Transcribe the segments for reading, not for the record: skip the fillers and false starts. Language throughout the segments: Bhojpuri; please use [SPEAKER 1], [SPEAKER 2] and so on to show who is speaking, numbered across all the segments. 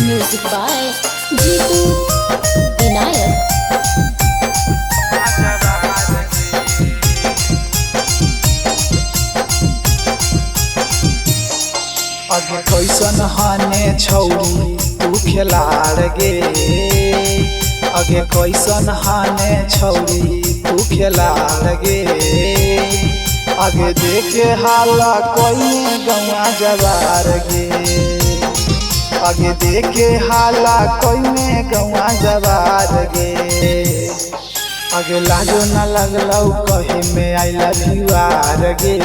[SPEAKER 1] Music by Jitu Vinayak.
[SPEAKER 2] अगे कैसन हाने छौरी तू खेलाड़ गे। अगे कैसन हाने छौरी तू खेलाड़ गे। अगे देखे हाला कोई गवा जवार गे। अगे देखे हाला कोई गवा जवार गे। अगे लाजो न लगलौ कहे में आई लव यू आर गे।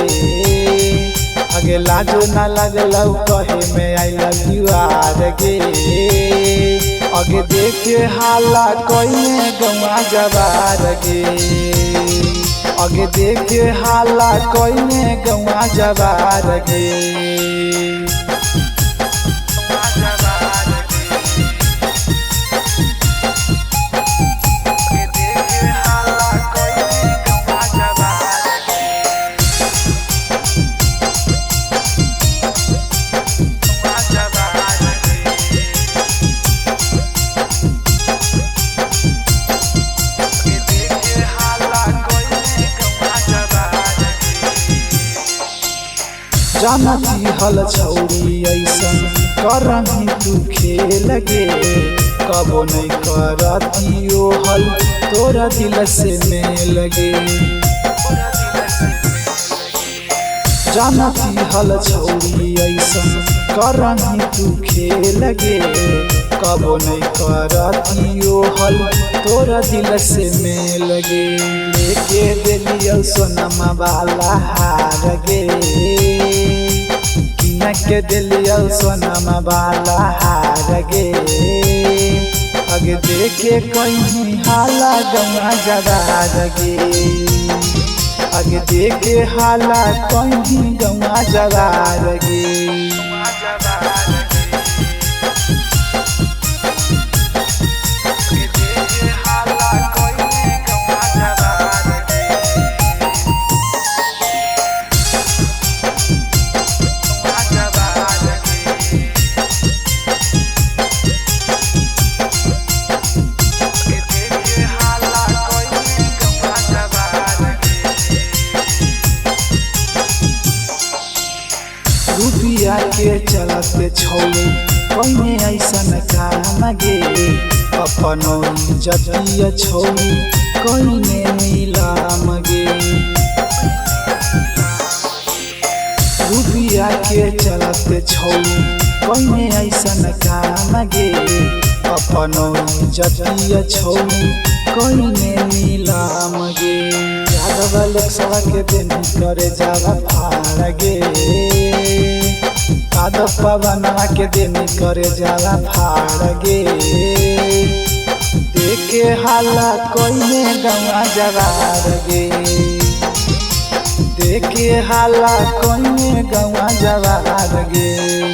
[SPEAKER 2] अगे लाजो न लगलौ कहे में आई लव यू आर गे। अगे देखे हाला कोई गवा जवार गे। अगे देखे हाला कोई गवा जवार गे। जानती हल छौरी ऐसन करही तू खेल गे। कबो नहीं करती ओ हल तोरा दिल से मेल गे। जानती हल छौरी ऐसन करही तू खेल गे। कबो नहीं करती ओ हल तोरा दिल से मेल गे। लेके दिलियो सोनमा वाला हार गे। के दिलियो सोनमा वाला हार गे। अगे देखे कहीं हाला गवा जवार गे। अगे देखे हाला कहीं गवा जवार गे। रुपिया के चलते छौरी कहीं ऐसन काम गे। अपनो इज्जतिया छौरी कहीं नीलाम गे। रुपिया के चलते छौरी कहीं ऐसन काम गे। अपनो इज्जतिया छौरी कहीं नीलाम गे। यादव लोकसभा के दिन करे जाला फाड़ गे। यादव पवनवा के दिन करे जाला फाड़ गे। देखे हाला कोई गवा जवार गे। देखे हाला कोई गवा जवार गे।